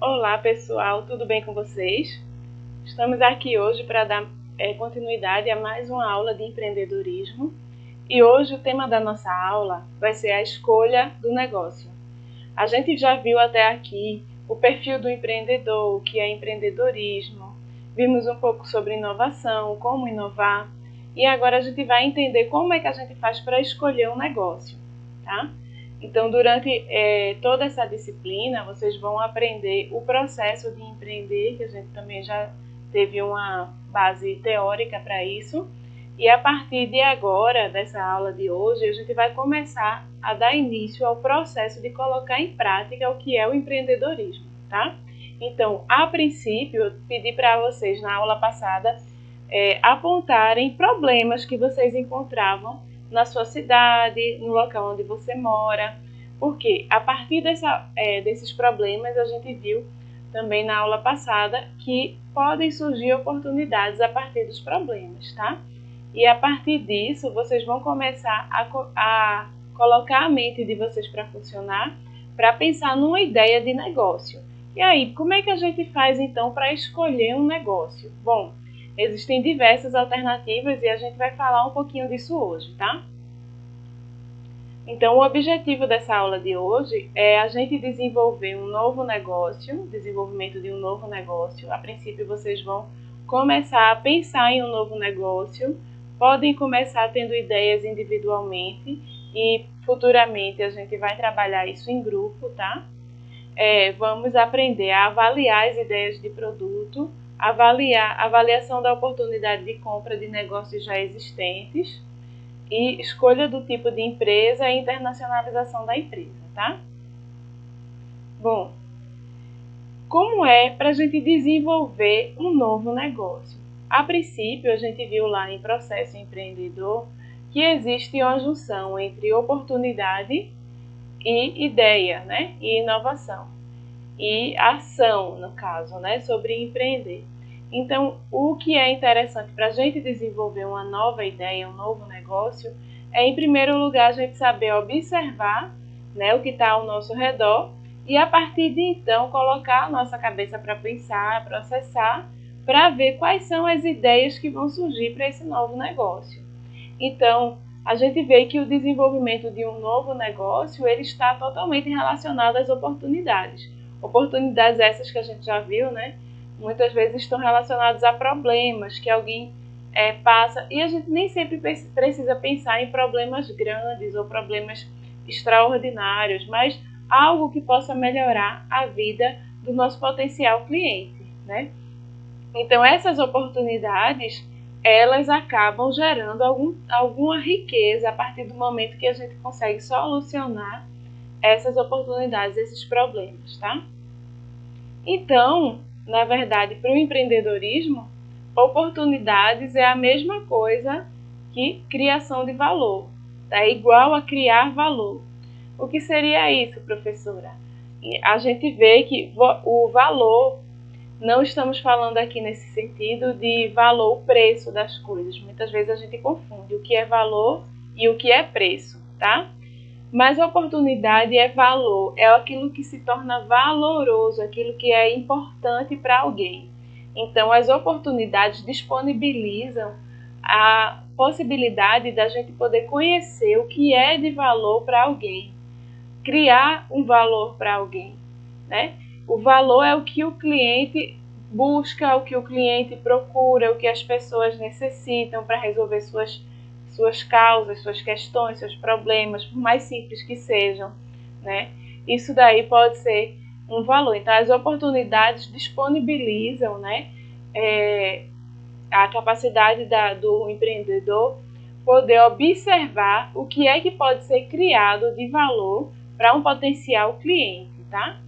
Olá pessoal, tudo bem com vocês? Estamos aqui hoje para dar continuidade a mais uma aula de empreendedorismo e hoje o tema da nossa aula vai ser a escolha do negócio. A gente já viu até aqui o perfil do empreendedor, o que é empreendedorismo, vimos um pouco sobre inovação, como inovar e agora a gente vai entender como é que a gente faz para escolher um negócio, tá? Então, durante toda essa disciplina, vocês vão aprender o processo de empreender, que a gente também já teve uma base teórica para isso. E a partir de agora, dessa aula de hoje, a gente vai começar a dar início ao processo de colocar em prática o que é o empreendedorismo, tá? Então, a princípio, eu pedi para vocês na aula passada apontarem problemas que vocês encontravam na sua cidade, no local onde você mora, porque a partir desses problemas a gente viu também na aula passada que podem surgir oportunidades a partir dos problemas, tá? E a partir disso vocês vão começar a colocar a mente de vocês para funcionar, para pensar numa ideia de negócio. E aí, como é que a gente faz então para escolher um negócio? Bom, existem diversas alternativas e a gente vai falar um pouquinho disso hoje, tá? Então, o objetivo dessa aula de hoje é a gente desenvolver um novo negócio, desenvolvimento de um novo negócio. A princípio, vocês vão começar a pensar em um novo negócio, podem começar tendo ideias individualmente e futuramente a gente vai trabalhar isso em grupo, tá? Vamos aprender a avaliar as ideias de produto, avaliação da oportunidade de compra de negócios já existentes e escolha do tipo de empresa e internacionalização da empresa, tá? Bom, como é para a gente desenvolver um novo negócio? A princípio, a gente viu lá em Processo Empreendedor que existe uma junção entre oportunidade e ideia, né? E inovação. E ação, no caso, né? Sobre empreender. Então, o que é interessante para a gente desenvolver uma nova ideia, um novo negócio, é, em primeiro lugar, a gente saber observar, né, o que está ao nosso redor e, a partir de então, colocar a nossa cabeça para pensar, processar, para ver quais são as ideias que vão surgir para esse novo negócio. Então, a gente vê que o desenvolvimento de um novo negócio ele está totalmente relacionado às oportunidades. Oportunidades essas que a gente já viu, né? Muitas vezes estão relacionadas a problemas que alguém passa, e a gente nem sempre precisa pensar em problemas grandes ou problemas extraordinários, mas algo que possa melhorar a vida do nosso potencial cliente, né? Então, essas oportunidades, elas acabam gerando alguma riqueza a partir do momento que a gente consegue solucionar essas oportunidades, esses problemas, tá? Então, na verdade, para o empreendedorismo, oportunidades é a mesma coisa que criação de valor. É igual a criar valor. O que seria isso, professora? A gente vê que o valor, não estamos falando aqui nesse sentido de valor, preço das coisas. Muitas vezes a gente confunde o que é valor e o que é preço, tá? Mas a oportunidade é valor, é aquilo que se torna valoroso, aquilo que é importante para alguém. Então, as oportunidades disponibilizam a possibilidade da gente poder conhecer o que é de valor para alguém, criar um valor para alguém, né? O valor é o que o cliente busca, o que o cliente procura, o que as pessoas necessitam para resolver suas causas, suas questões, seus problemas, por mais simples que sejam, né? Isso daí pode ser um valor. Então, as oportunidades disponibilizam, né, a capacidade do empreendedor poder observar o que é que pode ser criado de valor para um potencial cliente, tá?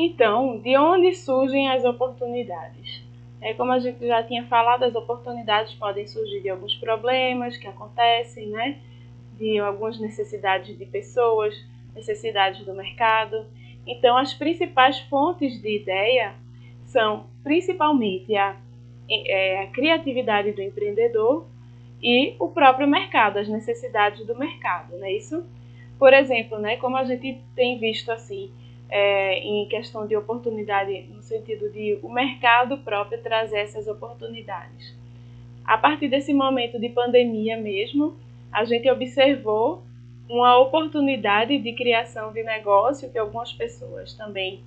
Então, de onde surgem as oportunidades? Como a gente já tinha falado, as oportunidades podem surgir de alguns problemas que acontecem, né? De algumas necessidades de pessoas, necessidades do mercado. Então, as principais fontes de ideia são principalmente a criatividade do empreendedor e o próprio mercado, as necessidades do mercado, não é isso? Por exemplo, né, como a gente tem visto assim, em questão de oportunidade, no sentido de o mercado próprio trazer essas oportunidades. A partir desse momento de pandemia mesmo, a gente observou uma oportunidade de criação de negócio, que algumas pessoas também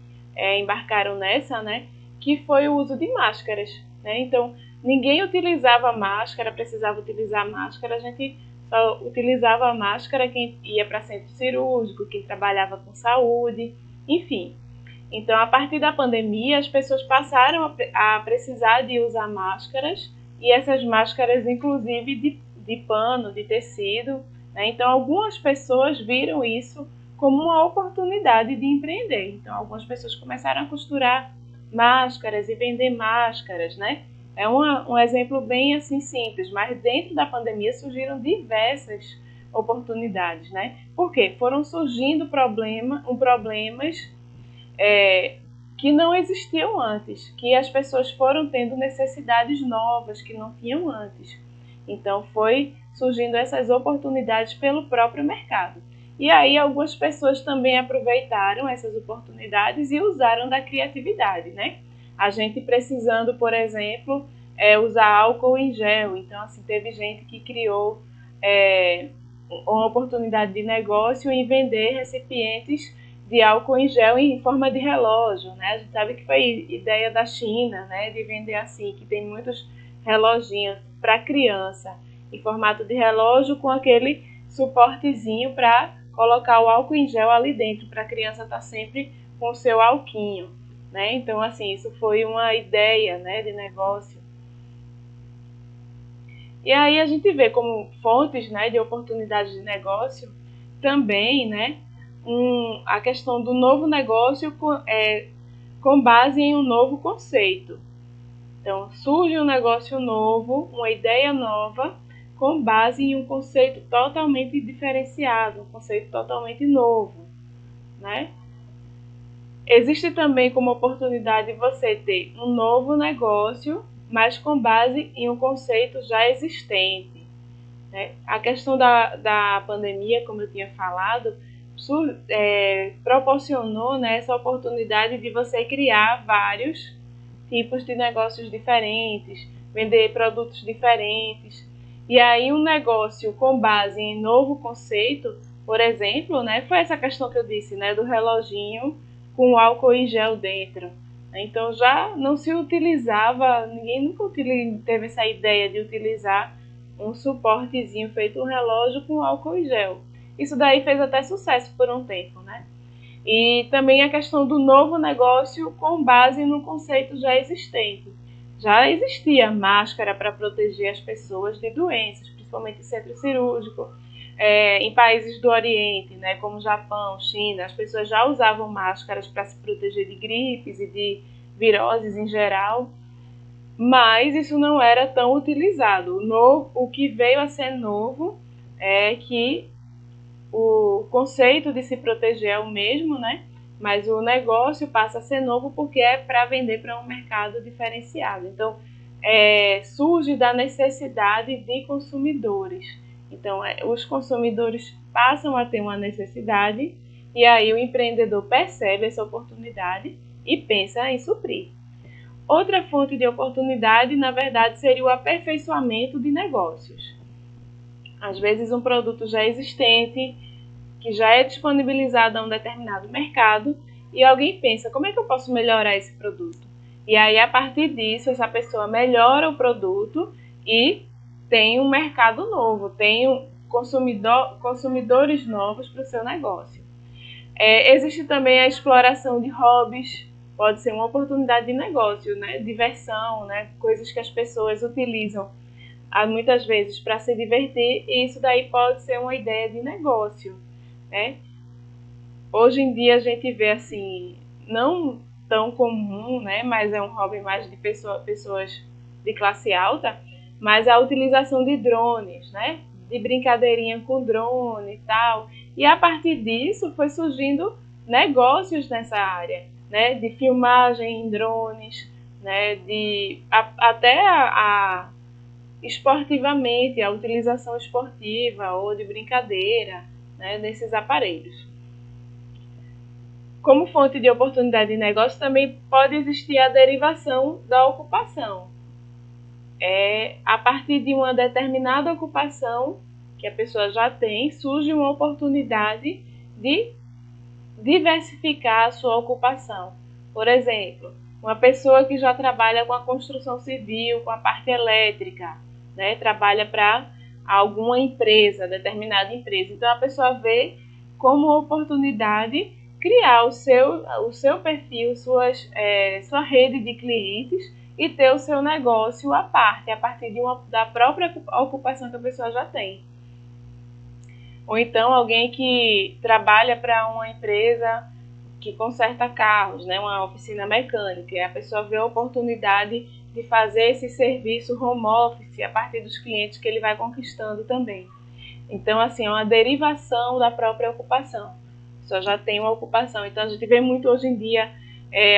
embarcaram nessa, né, que foi o uso de máscaras, né? Então, ninguém utilizava máscara, precisava utilizar máscara, a gente só utilizava a máscara quem ia para centro cirúrgico, quem trabalhava com saúde, enfim. Então, a partir da pandemia, as pessoas passaram a precisar de usar máscaras, e essas máscaras, inclusive, de pano, de tecido, né? Então, algumas pessoas viram isso como uma oportunidade de empreender. Então, algumas pessoas começaram a costurar máscaras e vender máscaras, né? É um exemplo bem assim simples, mas dentro da pandemia surgiram diversas oportunidades, né? Por quê? Foram surgindo problemas que não existiam antes, que as pessoas foram tendo necessidades novas que não tinham antes. Então, foi surgindo essas oportunidades pelo próprio mercado. E aí, algumas pessoas também aproveitaram essas oportunidades e usaram da criatividade, né? A gente precisando, por exemplo, usar álcool em gel. Então, assim, teve gente que criou uma oportunidade de negócio em vender recipientes de álcool em gel em forma de relógio, né? A gente sabe que foi ideia da China, né, de vender assim, que tem muitos reloginhos para criança em formato de relógio com aquele suportezinho para colocar o álcool em gel ali dentro, para a criança estar sempre com o seu alquinho, né? Então, assim, isso foi uma ideia, né, de negócio. E aí a gente vê como fontes, né, de oportunidades de negócio também, né, a questão do novo negócio com base em um novo conceito. Então, surge um negócio novo, uma ideia nova, com base em um conceito totalmente diferenciado, um conceito totalmente novo, né? Existe também como oportunidade você ter um novo negócio, mas com base em um conceito já existente, né? A questão da pandemia, como eu tinha falado, proporcionou, né, essa oportunidade de você criar vários tipos de negócios diferentes, vender produtos diferentes. E aí um negócio com base em novo conceito, por exemplo, né, foi essa questão que eu disse, né, do reloginho com álcool em gel dentro. Então já não se utilizava, ninguém nunca teve essa ideia de utilizar um suportezinho feito um relógio com álcool em gel. Isso daí fez até sucesso por um tempo, né? E também a questão do novo negócio com base no conceito já existente. Já existia máscara para proteger as pessoas de doenças, principalmente em centro cirúrgico, em países do Oriente, né, como Japão, China, as pessoas já usavam máscaras para se proteger de gripes e de viroses em geral, mas isso não era tão utilizado. O que veio a ser novo é que o conceito de se proteger é o mesmo, né? Mas o negócio passa a ser novo porque é para vender para um mercado diferenciado. Então, surge da necessidade de consumidores. Então, os consumidores passam a ter uma necessidade e aí o empreendedor percebe essa oportunidade e pensa em suprir. Outra fonte de oportunidade, na verdade, seria o aperfeiçoamento de negócios. Às vezes, um produto já existente, que já é disponibilizado a um determinado mercado, e alguém pensa, como é que eu posso melhorar esse produto? E aí, a partir disso, essa pessoa melhora o produto e tem um mercado novo, tem consumidores novos para o seu negócio. Existe também a exploração de hobbies, pode ser uma oportunidade de negócio, né? Diversão, né? Coisas que as pessoas utilizam muitas vezes para se divertir, e isso daí pode ser uma ideia de negócio, né? Hoje em dia a gente vê assim, não tão comum, né? Mas é um hobby mais de pessoas de classe alta, mas a utilização de drones, né? De brincadeirinha com drone e tal. E a partir disso foi surgindo negócios nessa área, né, de filmagem em drones, né, até esportivamente, a utilização esportiva ou de brincadeira, né, desses aparelhos. Como fonte de oportunidade de negócio, também pode existir a derivação da ocupação. A partir de uma determinada ocupação que a pessoa já tem, surge uma oportunidade de diversificar a sua ocupação. Por exemplo, uma pessoa que já trabalha com a construção civil, com a parte elétrica, né, trabalha para alguma empresa, determinada empresa. Então a pessoa vê como oportunidade criar o seu perfil, sua rede de clientes e ter o seu negócio à parte, a partir da própria ocupação que a pessoa já tem. Ou então alguém que trabalha para uma empresa que conserta carros, né, uma oficina mecânica, e a pessoa vê a oportunidade de fazer esse serviço home office a partir dos clientes que ele vai conquistando também. Então, assim, é uma derivação da própria ocupação. A pessoa já tem uma ocupação. Então, a gente vê muito hoje em dia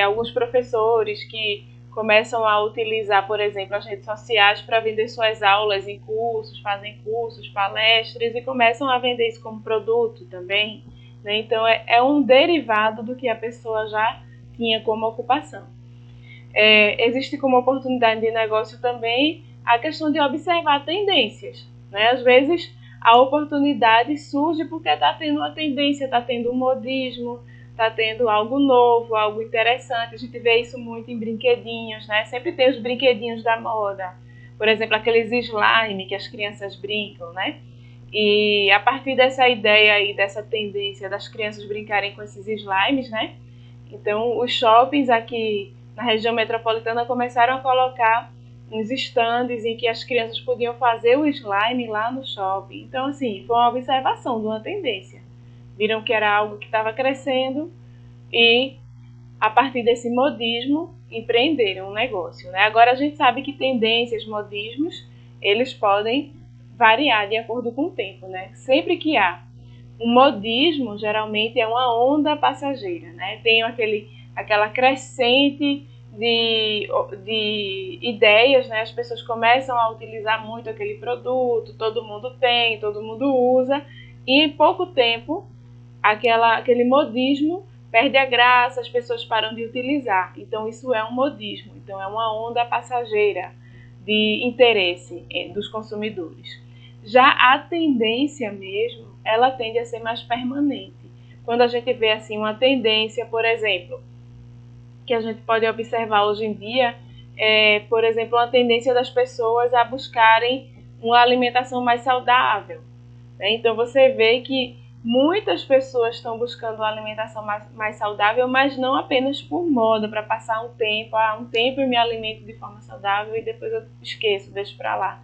alguns professores que começam a utilizar, por exemplo, as redes sociais para vender suas aulas em cursos, fazem cursos, palestras e começam a vender isso como produto também. Né? Então, é um derivado do que a pessoa já tinha como ocupação. Existe como oportunidade de negócio também a questão de observar tendências. Né? Às vezes, a oportunidade surge porque está tendo uma tendência, está tendo um modismo, está tendo algo novo, algo interessante. A gente vê isso muito em brinquedinhos, né? Sempre tem os brinquedinhos da moda. Por exemplo, aqueles slime que as crianças brincam, né? E a partir dessa ideia aí, dessa tendência das crianças brincarem com esses slimes, né? Então, os shoppings aqui na região metropolitana começaram a colocar uns estandes em que as crianças podiam fazer o slime lá no shopping. Então, assim, foi uma observação de uma tendência. Viram que era algo que estava crescendo e, a partir desse modismo, empreenderam um negócio. Né? Agora, a gente sabe que tendências, modismos, eles podem variar de acordo com o tempo. Né? Sempre que há um modismo, geralmente é uma onda passageira. Né? Tem aquela crescente de ideias, né? As pessoas começam a utilizar muito aquele produto, todo mundo tem, todo mundo usa, e em pouco tempo aquele modismo perde a graça, as pessoas param de utilizar. Então isso é um modismo, então é uma onda passageira de interesse dos consumidores. Já a tendência mesmo, ela tende a ser mais permanente. Quando a gente vê assim uma tendência, por exemplo, que a gente pode observar hoje em dia, por exemplo, uma tendência das pessoas a buscarem uma alimentação mais saudável. Né? Então você vê que muitas pessoas estão buscando uma alimentação mais saudável, mas não apenas por moda, para passar um tempo eu me alimento de forma saudável e depois eu esqueço, deixo para lá.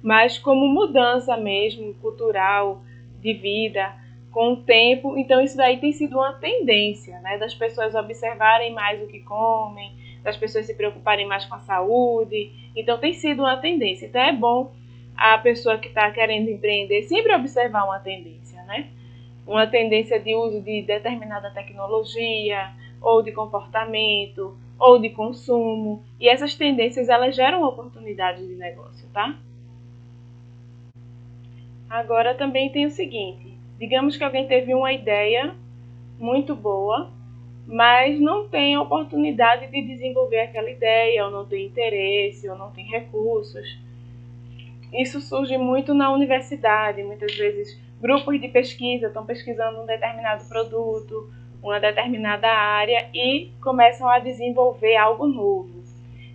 Mas como mudança mesmo, cultural, de vida, com o tempo. Então isso daí tem sido uma tendência, né? Das pessoas observarem mais o que comem, das pessoas se preocuparem mais com a saúde. Então tem sido uma tendência. Então é bom a pessoa que está querendo empreender sempre observar uma tendência, né? Uma tendência de uso de determinada tecnologia, ou de comportamento, ou de consumo. E essas tendências, elas geram oportunidades de negócio, tá? Agora também tem o seguinte, digamos que alguém teve uma ideia muito boa, mas não tem oportunidade de desenvolver aquela ideia, ou não tem interesse, ou não tem recursos. Isso surge muito na universidade, muitas vezes grupos de pesquisa estão pesquisando um determinado produto, uma determinada área e começam a desenvolver algo novo.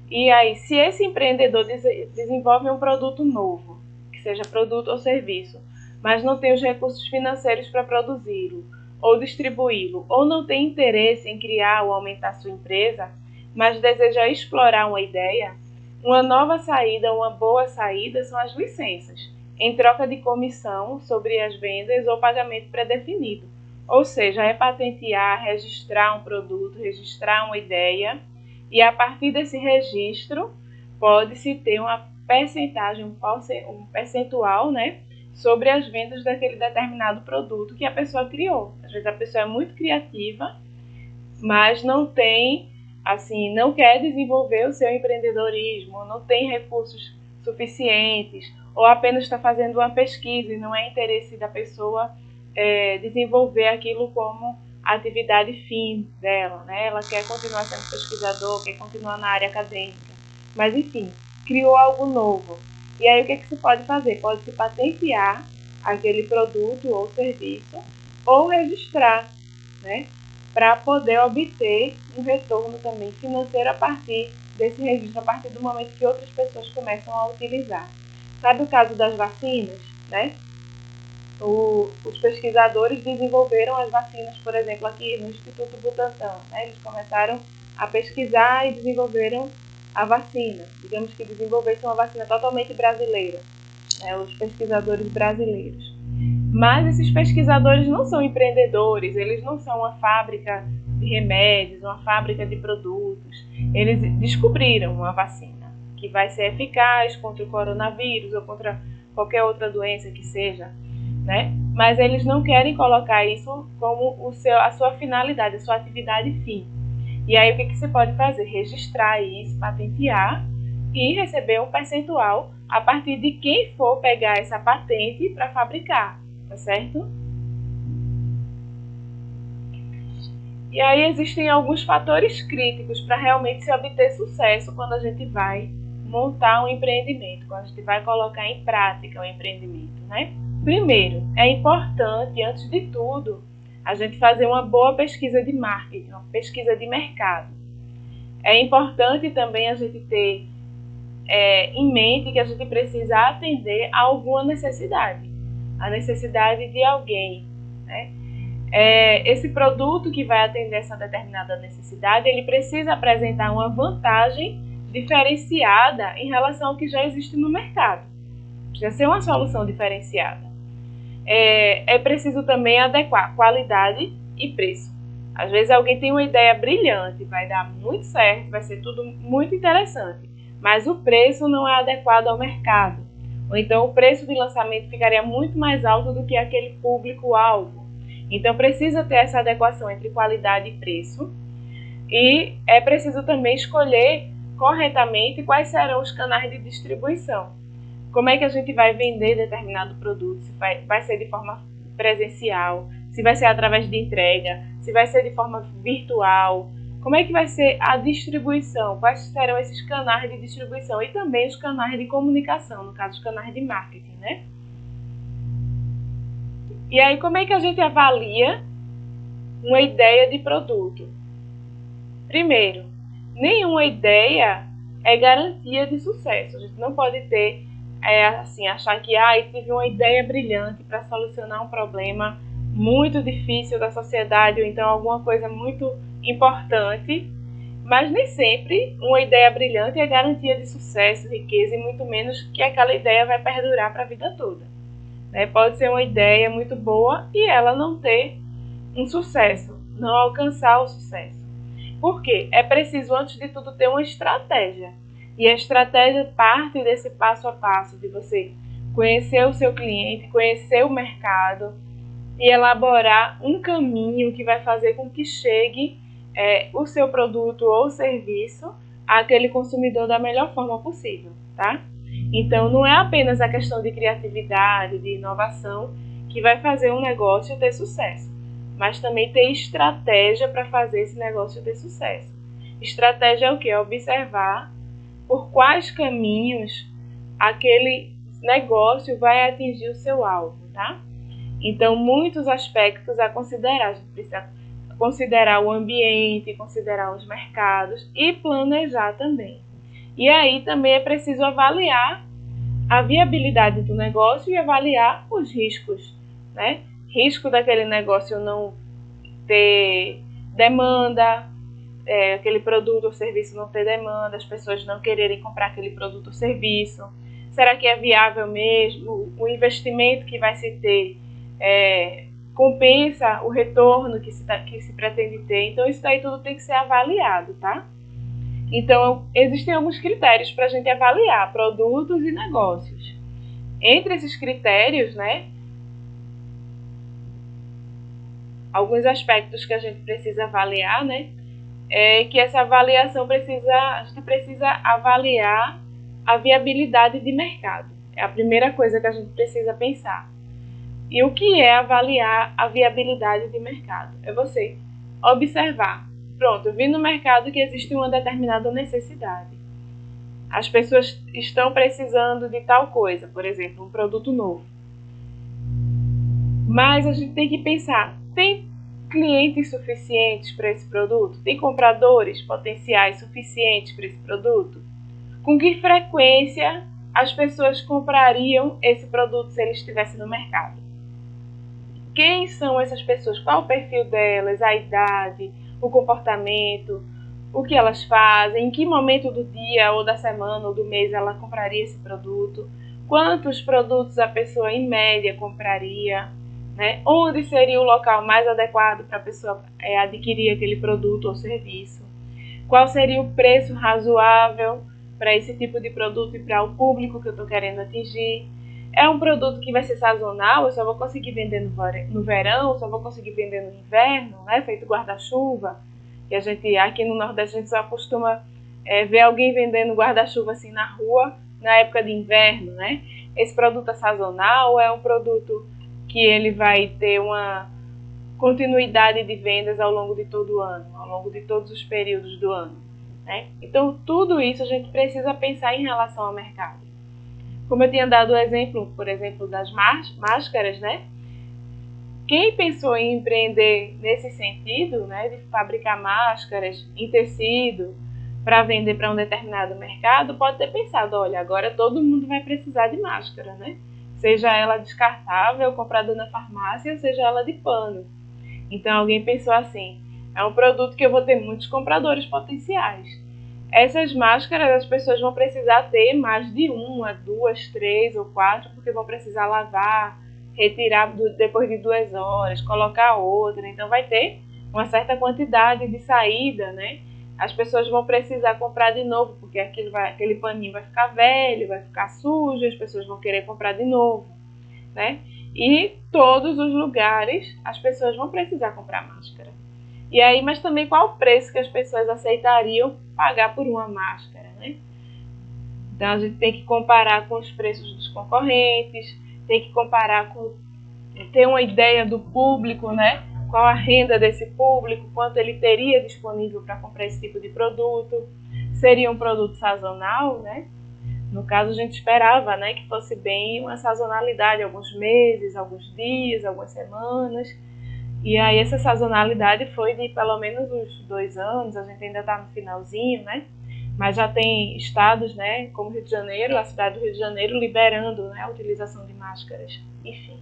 E aí, se esse empreendedor desenvolve um produto novo, que seja produto ou serviço, mas não tem os recursos financeiros para produzi-lo, ou distribuí-lo, ou não tem interesse em criar ou aumentar sua empresa, mas deseja explorar uma ideia, uma nova saída, uma boa saída são as licenças, em troca de comissão sobre as vendas ou pagamento pré-definido. Ou seja, é patentear, registrar um produto, registrar uma ideia, e a partir desse registro pode-se ter uma percentagem, um percentual, né, sobre as vendas daquele determinado produto que a pessoa criou. Às vezes a pessoa é muito criativa, mas não tem, assim, não quer desenvolver o seu empreendedorismo, não tem recursos suficientes, ou apenas está fazendo uma pesquisa e não é interesse da pessoa desenvolver aquilo como atividade fim dela, né? Ela quer continuar sendo pesquisador, quer continuar na área acadêmica, mas enfim, criou algo novo. E aí o que se pode fazer? Pode-se patentear aquele produto ou serviço ou registrar, né? Para poder obter um retorno também financeiro a partir desse registro, a partir do momento que outras pessoas começam a utilizar. Sabe o caso das vacinas, né? Os pesquisadores desenvolveram as vacinas, por exemplo, aqui no Instituto Butantan, né? Eles começaram a pesquisar e desenvolveram a vacina. Digamos que desenvolvessem uma vacina totalmente brasileira, né? Os pesquisadores brasileiros. Mas esses pesquisadores não são empreendedores, eles não são uma fábrica de remédios, uma fábrica de produtos. Eles descobriram uma vacina que vai ser eficaz contra o coronavírus ou contra qualquer outra doença que seja, né? Mas eles não querem colocar isso como a sua finalidade, a sua atividade fim. E aí o que você pode fazer? Registrar isso, patentear e receber um percentual a partir de quem for pegar essa patente para fabricar, tá certo? E aí existem alguns fatores críticos para realmente se obter sucesso quando a gente vai montar um empreendimento, quando a gente vai colocar em prática o empreendimento, né? Primeiro, é importante, antes de tudo, a gente fazer uma boa pesquisa de marketing, uma pesquisa de mercado. É importante também a gente ter em mente que a gente precisa atender a alguma necessidade, a necessidade de alguém, né? Esse produto que vai atender essa determinada necessidade, ele precisa apresentar uma vantagem diferenciada em relação ao que já existe no mercado. Precisa ser uma solução diferenciada. É preciso também adequar qualidade e preço. Às vezes alguém tem uma ideia brilhante, vai dar muito certo, vai ser tudo muito interessante, mas o preço não é adequado ao mercado. Ou então o preço de lançamento ficaria muito mais alto do que aquele público-alvo. Então precisa ter essa adequação entre qualidade e preço. E é preciso também escolher corretamente quais serão os canais de distribuição. Como é que a gente vai vender determinado produto? Se vai ser de forma presencial, se vai ser através de entrega, se vai ser de forma virtual. Como é que vai ser a distribuição? Quais serão esses canais de distribuição? E também os canais de comunicação, no caso, os canais de marketing, né? E aí, como é que a gente avalia uma ideia de produto? Primeiro, nenhuma ideia é garantia de sucesso. A gente não pode ter, achar que tive uma ideia brilhante para solucionar um problema muito difícil da sociedade, ou então alguma coisa muito importante, mas nem sempre uma ideia brilhante é garantia de sucesso, riqueza, e muito menos que aquela ideia vai perdurar para a vida toda. Pode ser uma ideia muito boa e ela não ter um sucesso, não alcançar o sucesso. Por quê? É preciso, antes de tudo, ter uma estratégia. E a estratégia parte desse passo a passo, de você conhecer o seu cliente, conhecer o mercado e elaborar um caminho que vai fazer com que chegue o seu produto ou serviço àquele consumidor da melhor forma possível, tá? Então, não é apenas a questão de criatividade, de inovação, que vai fazer um negócio ter sucesso, mas também ter estratégia para fazer esse negócio ter sucesso. Estratégia é o quê? É observar por quais caminhos aquele negócio vai atingir o seu alvo, tá? Então, muitos aspectos a considerar. A gente precisa considerar o ambiente, considerar os mercados e planejar também. E aí também é preciso avaliar a viabilidade do negócio e avaliar os riscos, né? Risco daquele negócio não ter demanda, aquele produto ou serviço não ter demanda, as pessoas não quererem comprar aquele produto ou serviço. Será que é viável mesmo? O investimento que vai se ter compensa o retorno que se pretende ter? Então isso daí tudo tem que ser avaliado, tá? Então existem alguns critérios para a gente avaliar produtos e negócios. Entre esses critérios, né, alguns aspectos que a gente precisa avaliar, né, é que essa avaliação a gente precisa avaliar a viabilidade de mercado. É a primeira coisa que a gente precisa pensar. E o que é avaliar a viabilidade de mercado? É você observar. Pronto, eu vi no mercado que existe uma determinada necessidade. As pessoas estão precisando de tal coisa, por exemplo, um produto novo. Mas a gente tem que pensar, tem clientes suficientes para esse produto? Tem compradores potenciais suficientes para esse produto? Com que frequência as pessoas comprariam esse produto se ele estivesse no mercado? Quem são essas pessoas? Qual o perfil delas? A idade, o comportamento, o que elas fazem, em que momento do dia ou da semana ou do mês ela compraria esse produto? Quantos produtos a pessoa em média compraria? Né? Onde seria o local mais adequado para a pessoa adquirir aquele produto ou serviço? Qual seria o preço razoável para esse tipo de produto e para o público que eu estou querendo atingir? É um produto que vai ser sazonal, eu só vou conseguir vender no verão, só vou conseguir vender no inverno, né? Feito guarda-chuva. E a gente, aqui no Nordeste, a gente só costuma ver alguém vendendo guarda-chuva assim na rua na época de inverno, né? Esse produto é sazonal, é um produto que ele vai ter uma continuidade de vendas ao longo de todo o ano, ao longo de todos os períodos do ano, né? Então, tudo isso a gente precisa pensar em relação ao mercado. Como eu tinha dado o exemplo, por exemplo, das máscaras, né? Quem pensou em empreender nesse sentido, né, de fabricar máscaras em tecido para vender para um determinado mercado, pode ter pensado, olha, agora todo mundo vai precisar de máscara, né? Seja ela descartável, comprada na farmácia, seja ela de pano. Então alguém pensou assim, é um produto que eu vou ter muitos compradores potenciais. Essas máscaras as pessoas vão precisar ter mais de uma, duas, três ou quatro, porque vão precisar lavar, retirar depois de 2 horas, colocar outra. Então vai ter uma certa quantidade de saída, né? As pessoas vão precisar comprar de novo, porque aquele paninho vai ficar velho, vai ficar sujo, as pessoas vão querer comprar de novo, né? E todos os lugares as pessoas vão precisar comprar máscara. E aí, mas também qual o preço que as pessoas aceitariam pagar por uma máscara, né? Então a gente tem que comparar com os preços dos concorrentes, tem que comparar com ter uma ideia do público, né? Qual a renda desse público, quanto ele teria disponível para comprar esse tipo de produto. Seria um produto sazonal, né? No caso, a gente esperava, né, que fosse bem uma sazonalidade, alguns meses, alguns dias, algumas semanas. E aí essa sazonalidade foi de pelo menos uns 2 anos, a gente ainda está no finalzinho, né? Mas já tem estados, né, como Rio de Janeiro, a cidade do Rio de Janeiro, liberando, né, a utilização de máscaras, enfim.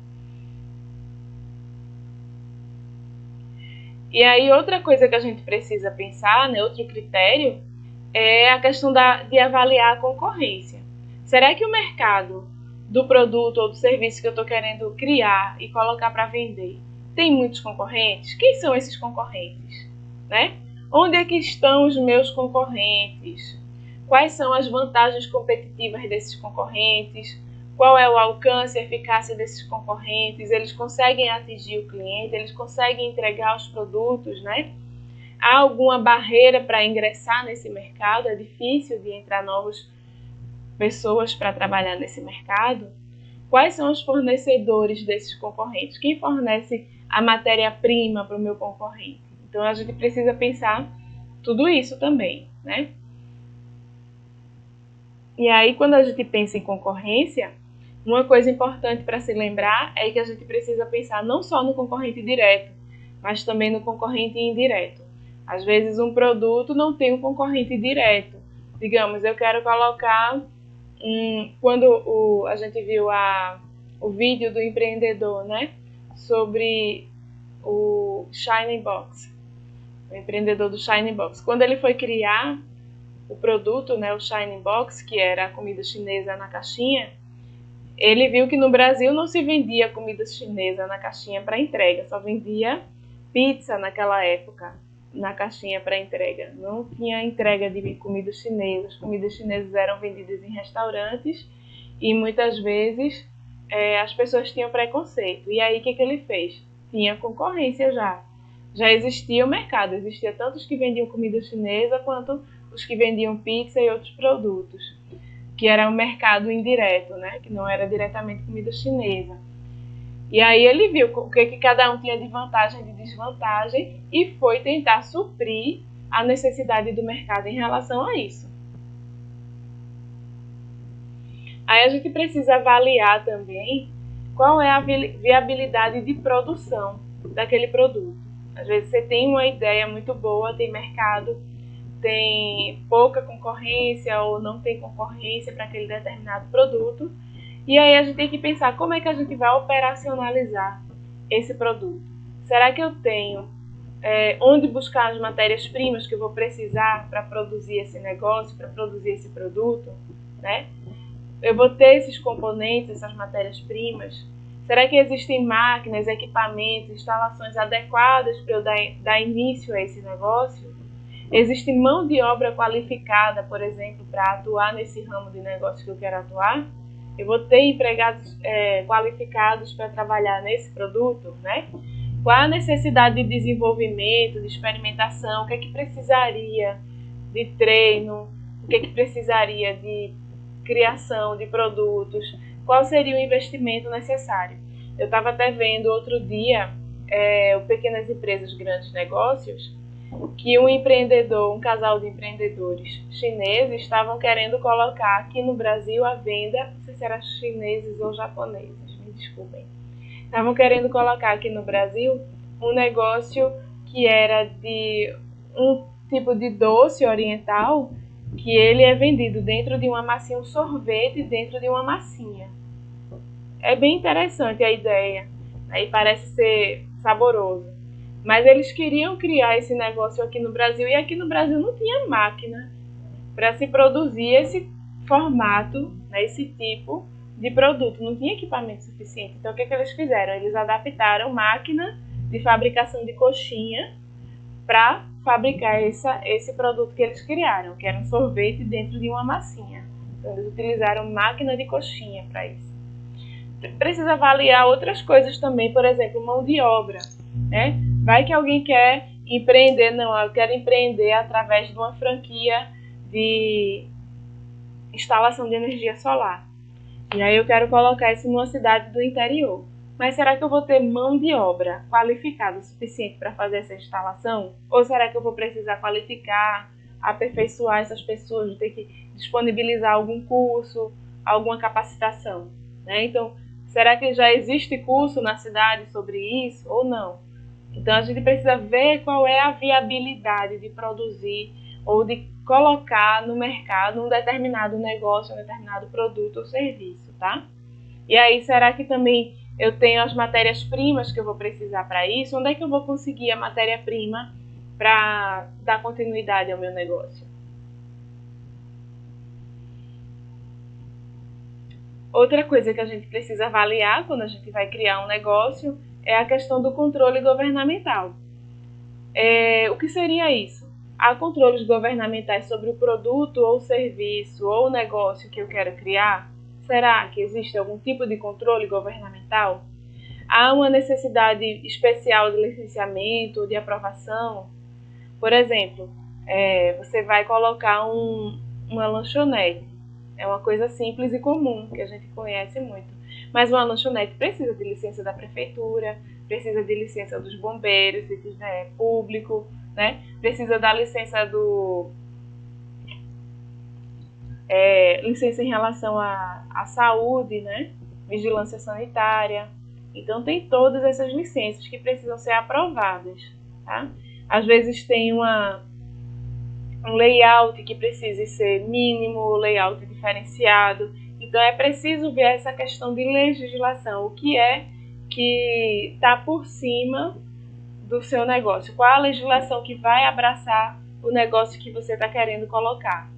E aí outra coisa que a gente precisa pensar, né, outro critério, é a questão de avaliar a concorrência. Será que o mercado do produto ou do serviço que eu estou querendo criar e colocar para vender tem muitos concorrentes? Quem são esses concorrentes? Né? Onde é que estão os meus concorrentes? Quais são as vantagens competitivas desses concorrentes? Qual é o alcance e eficácia desses concorrentes? Eles conseguem atingir o cliente? Eles conseguem entregar os produtos, né? Há alguma barreira para ingressar nesse mercado? É difícil de entrar novas pessoas para trabalhar nesse mercado? Quais são os fornecedores desses concorrentes? Quem fornece a matéria-prima para o meu concorrente? Então a gente precisa pensar tudo isso também, né? E aí, quando a gente pensa em concorrência, uma coisa importante para se lembrar é que a gente precisa pensar não só no concorrente direto, mas também no concorrente indireto. Às vezes um produto não tem um concorrente direto. Digamos, eu quero colocar quando a gente viu o vídeo do empreendedor, né, sobre o Shiny Box, o empreendedor do Shiny Box. Quando ele foi criar o produto, né, o Shiny Box, que era a comida chinesa na caixinha, ele viu que no Brasil não se vendia comida chinesa na caixinha para entrega, só vendia pizza naquela época na caixinha para entrega. Não tinha entrega de comida chinesa, as comidas chinesas eram vendidas em restaurantes E muitas vezes as pessoas tinham preconceito. E aí o que ele fez? Tinha concorrência já. Já existia o mercado, existia tanto os que vendiam comida chinesa quanto os que vendiam pizza e outros produtos, que era um mercado indireto, né? Que não era diretamente comida chinesa. E aí ele viu o que cada um tinha de vantagem e de desvantagem e foi tentar suprir a necessidade do mercado em relação a isso. Aí a gente precisa avaliar também qual é a viabilidade de produção daquele produto. Às vezes você tem uma ideia muito boa, tem mercado, tem pouca concorrência ou não tem concorrência para aquele determinado produto. E aí a gente tem que pensar como é que a gente vai operacionalizar esse produto. Será que eu tenho onde buscar as matérias-primas que eu vou precisar para produzir esse negócio, para produzir esse produto, né? Eu vou ter esses componentes, essas matérias-primas? Será que existem máquinas, equipamentos, instalações adequadas para eu dar início a esse negócio? Existe mão de obra qualificada, por exemplo, para atuar nesse ramo de negócio que eu quero atuar? Eu vou ter empregados qualificados para trabalhar nesse produto, né? Qual a necessidade de desenvolvimento, de experimentação? O que é que precisaria de treino? O que é que precisaria de criação de produtos? Qual seria o investimento necessário? Eu estava até vendo outro dia o Pequenas Empresas, Grandes Negócios, que um casal de empreendedores chineses estavam querendo colocar aqui no Brasil à venda, não sei se eram chineses ou japoneses, me desculpem. Estavam querendo colocar aqui no Brasil um negócio que era de um tipo de doce oriental que ele é vendido dentro de uma massinha, um sorvete dentro de uma massinha. É bem interessante a ideia, aí parece ser saboroso. Mas eles queriam criar esse negócio aqui no Brasil e aqui no Brasil não tinha máquina para se produzir esse formato, né, esse tipo de produto, não tinha equipamento suficiente. Então o que eles fizeram? Eles adaptaram máquina de fabricação de coxinha para fabricar esse produto que eles criaram, que era um sorvete dentro de uma massinha. Então eles utilizaram máquina de coxinha para isso. Precisa avaliar outras coisas também, por exemplo, mão de obra, né? Vai que alguém quer empreender, não, eu quero empreender através de uma franquia de instalação de energia solar. E aí eu quero colocar isso numa cidade do interior. Mas será que eu vou ter mão de obra qualificada o suficiente para fazer essa instalação? Ou será que eu vou precisar qualificar, aperfeiçoar essas pessoas, vou ter que disponibilizar algum curso, alguma capacitação, né? Então, será que já existe curso na cidade sobre isso ou não? Então, a gente precisa ver qual é a viabilidade de produzir ou de colocar no mercado um determinado negócio, um determinado produto ou serviço, tá? E aí, será que também eu tenho as matérias-primas que eu vou precisar para isso? Onde é que eu vou conseguir a matéria-prima para dar continuidade ao meu negócio? Outra coisa que a gente precisa avaliar quando a gente vai criar um negócio é a questão do controle governamental. O que seria isso? Há controles governamentais sobre o produto ou serviço ou negócio que eu quero criar? Será que existe algum tipo de controle governamental? Há uma necessidade especial de licenciamento ou de aprovação? Por exemplo, você vai colocar uma lanchonete. É uma coisa simples e comum, que a gente conhece muito. Mas uma lanchonete precisa de licença da prefeitura, precisa de licença dos bombeiros, se tiver público, né? Precisa da licença licença em relação à saúde, né? Vigilância sanitária. Então tem todas essas licenças que precisam ser aprovadas, tá? Às vezes tem um layout que precise ser mínimo, layout diferenciado. Então é preciso ver essa questão de legislação, o que é que está por cima do seu negócio, qual a legislação que vai abraçar o negócio que você está querendo colocar.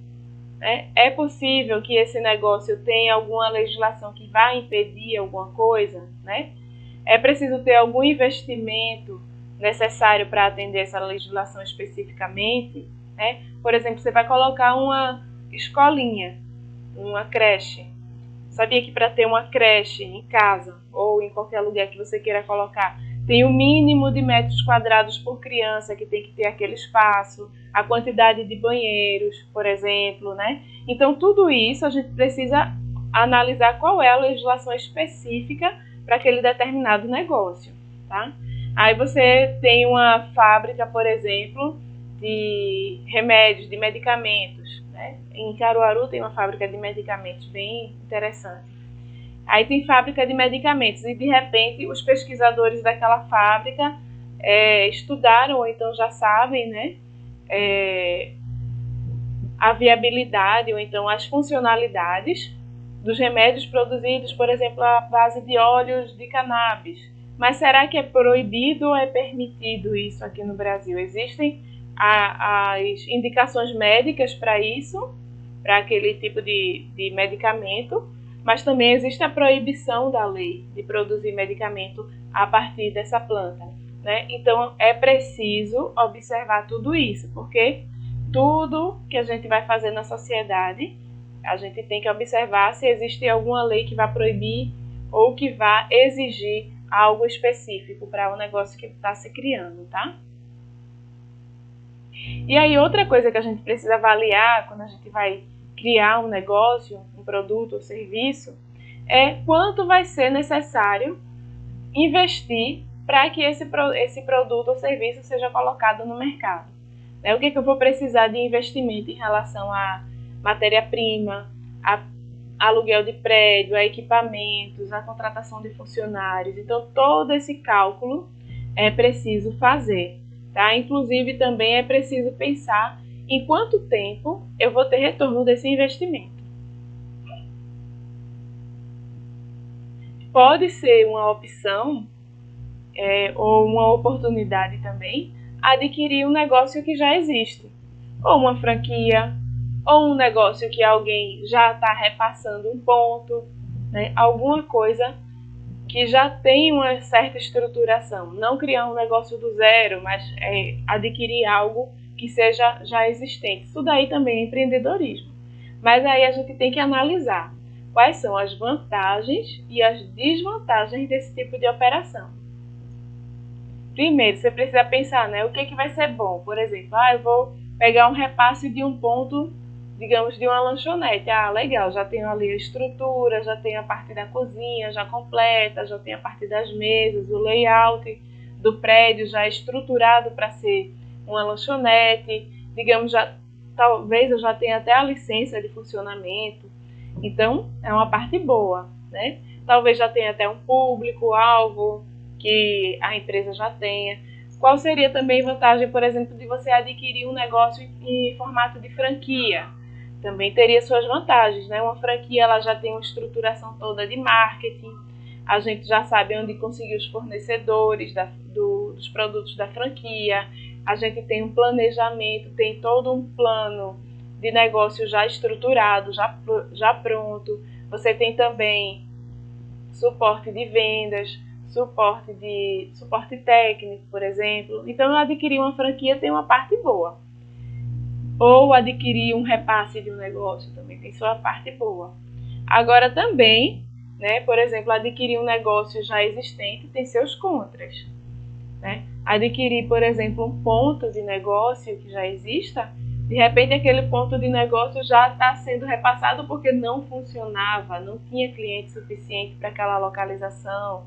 Né? É possível que esse negócio tenha alguma legislação que vai impedir alguma coisa, né? É preciso ter algum investimento necessário para atender essa legislação especificamente, né? Por exemplo, você vai colocar uma escolinha, uma creche. Sabia que para ter uma creche em casa ou em qualquer lugar que você queira colocar, tem o mínimo de metros quadrados por criança que tem que ter aquele espaço, a quantidade de banheiros, por exemplo, né? Então, tudo isso a gente precisa analisar qual é a legislação específica para aquele determinado negócio, tá? Aí você tem uma fábrica, por exemplo, de remédios, de medicamentos, né? Em Caruaru tem uma fábrica de medicamentos bem interessante. Aí tem fábrica de medicamentos e, de repente, os pesquisadores daquela fábrica estudaram ou então já sabem, né, a viabilidade ou então as funcionalidades dos remédios produzidos, por exemplo, à base de óleos de cannabis. Mas será que é proibido ou é permitido isso aqui no Brasil? Existem as indicações médicas para isso, para aquele tipo de medicamento, mas também existe a proibição da lei de produzir medicamento a partir dessa planta, né? Então, é preciso observar tudo isso, porque tudo que a gente vai fazer na sociedade, a gente tem que observar se existe alguma lei que vai proibir ou que vai exigir algo específico para o negócio que está se criando, tá? E aí, outra coisa que a gente precisa avaliar quando a gente vai criar um negócio, um produto ou serviço, é quanto vai ser necessário investir para que esse produto ou serviço seja colocado no mercado. O que eu vou precisar de investimento em relação a matéria-prima, a aluguel de prédio, a equipamentos, a contratação de funcionários. Então, todo esse cálculo é preciso fazer, tá? Inclusive, também é preciso pensar em quanto tempo eu vou ter retorno desse investimento. Pode ser uma opção ou uma oportunidade também adquirir um negócio que já existe, ou uma franquia, ou um negócio que alguém já está repassando um ponto, né? Alguma coisa que já tem uma certa estruturação. Não criar um negócio do zero, mas adquirir algo que seja já existente. Isso daí também é empreendedorismo. Mas aí a gente tem que analisar quais são as vantagens e as desvantagens desse tipo de operação. Primeiro, você precisa pensar, né, o que vai ser bom. Por exemplo, eu vou pegar um repasse de um ponto, digamos, de uma lanchonete. Legal, já tenho ali a estrutura, já tenho a parte da cozinha já completa, já tenho a parte das mesas, o layout do prédio já estruturado para ser uma lanchonete, digamos, talvez eu já tenha até a licença de funcionamento, então é uma parte boa, né? Talvez já tenha até um público-alvo que a empresa já tenha. Qual seria também vantagem, por exemplo, de você adquirir um negócio em formato de franquia? Também teria suas vantagens, né? Uma franquia ela já tem uma estruturação toda de marketing, a gente já sabe onde conseguir os fornecedores dos produtos da franquia, a gente tem um planejamento, tem todo um plano de negócio já estruturado, já pronto. Você tem também suporte de vendas, suporte técnico, por exemplo. Então, adquirir uma franquia tem uma parte boa. Ou adquirir um repasse de um negócio também tem sua parte boa. Agora também, né, por exemplo, adquirir um negócio já existente tem seus contras, né? Adquirir, por exemplo, um ponto de negócio que já exista, de repente aquele ponto de negócio já está sendo repassado porque não funcionava, não tinha cliente suficiente para aquela localização,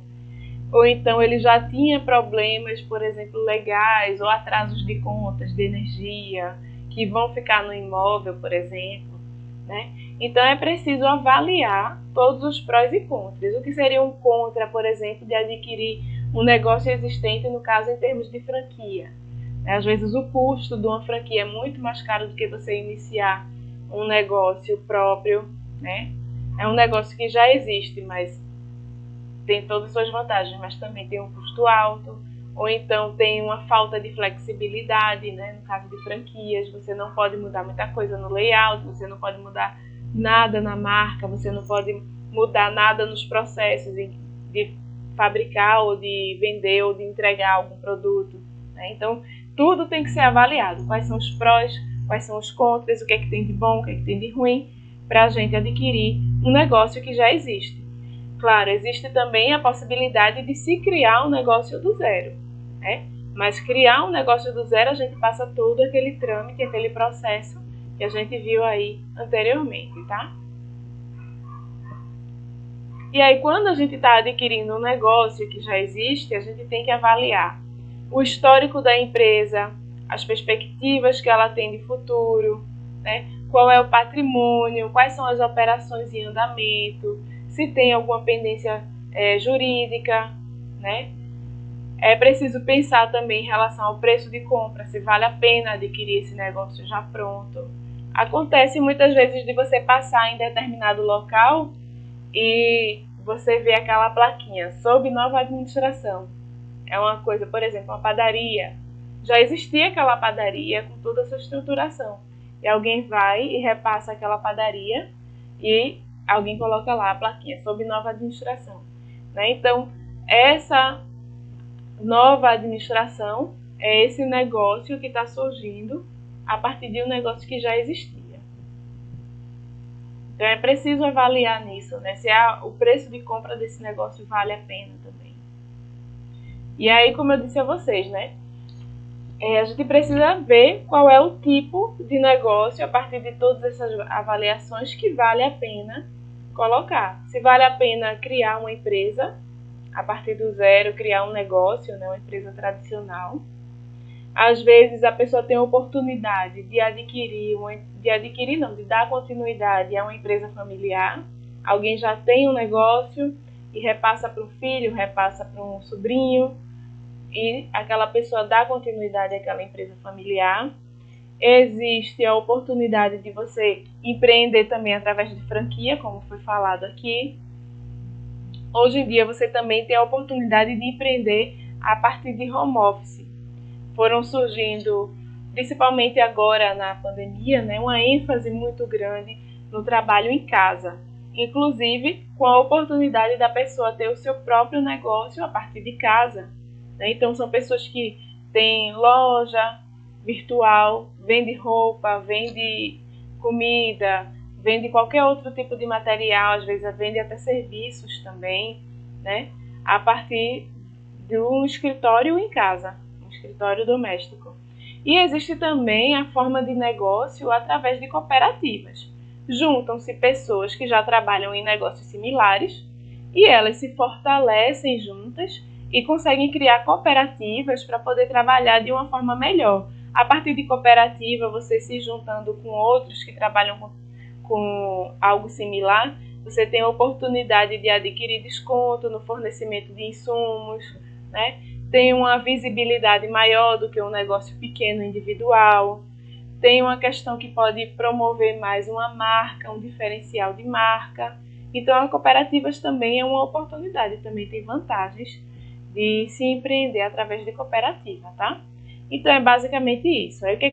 ou então ele já tinha problemas, por exemplo, legais ou atrasos de contas de energia que vão ficar no imóvel, por exemplo, né? Então é preciso avaliar todos os prós e contras. O que seria um contra, por exemplo, de adquirir um negócio existente, no caso em termos de franquia? Às vezes o custo de uma franquia é muito mais caro do que você iniciar um negócio próprio, né? É um negócio que já existe, mas tem todas as suas vantagens, mas também tem um custo alto, ou então tem uma falta de flexibilidade, né? No caso de franquias, você não pode mudar muita coisa no layout, você não pode mudar nada na marca, você não pode mudar nada nos processos de fabricar ou de vender ou de entregar algum produto, né? Então, tudo tem que ser avaliado. Quais são os prós, quais são os contras, o que é que tem de bom, o que é que tem de ruim, para a gente adquirir um negócio que já existe. Claro, existe também a possibilidade de se criar um negócio do zero, né? Mas criar um negócio do zero, a gente passa todo aquele trâmite, aquele processo que a gente viu aí anteriormente, tá? E aí, quando a gente está adquirindo um negócio que já existe, a gente tem que avaliar o histórico da empresa, as perspectivas que ela tem de futuro, né? Qual é o patrimônio, quais são as operações em andamento, se tem alguma pendência jurídica, né? É preciso pensar também em relação ao preço de compra, se vale a pena adquirir esse negócio já pronto. Acontece muitas vezes de você passar em determinado local e você vê aquela plaquinha, sob nova administração. É uma coisa, por exemplo, uma padaria. Já existia aquela padaria com toda a sua estruturação. E alguém vai e repassa aquela padaria e alguém coloca lá a plaquinha, sob nova administração. Né? Então, essa nova administração é esse negócio que está surgindo a partir de um negócio que já existia. Então é preciso avaliar nisso, né? Se o preço de compra desse negócio vale a pena também. E aí, como eu disse a vocês, né? A gente precisa ver qual é o tipo de negócio a partir de todas essas avaliações que vale a pena colocar. Se vale a pena criar uma empresa a partir do zero, criar um negócio, né? Uma empresa tradicional. Às vezes a pessoa tem a oportunidade de de dar continuidade a uma empresa familiar. Alguém já tem um negócio e repassa para um filho, repassa para um sobrinho, e aquela pessoa dá continuidade àquela empresa familiar. Existe a oportunidade de você empreender também através de franquia, como foi falado aqui. Hoje em dia você também tem a oportunidade de empreender a partir de home office. Foram surgindo, principalmente agora na pandemia, né, uma ênfase muito grande no trabalho em casa, inclusive com a oportunidade da pessoa ter o seu próprio negócio a partir de casa. Né? Então são pessoas que têm loja virtual, vende roupa, vende comida, vende qualquer outro tipo de material, às vezes vende até serviços também, né? A partir de um escritório em casa. Escritório doméstico. E existe também a forma de negócio através de cooperativas. Juntam-se pessoas que já trabalham em negócios similares e elas se fortalecem juntas e conseguem criar cooperativas para poder trabalhar de uma forma melhor. A partir de cooperativa, você se juntando com outros que trabalham com algo similar, você tem a oportunidade de adquirir desconto no fornecimento de insumos, né? Tem uma visibilidade maior do que um negócio pequeno individual, tem uma questão que pode promover mais uma marca, um diferencial de marca. Então, as cooperativas também é uma oportunidade, também tem vantagens de se empreender através de cooperativa, tá? Então, é basicamente isso. Aí, o que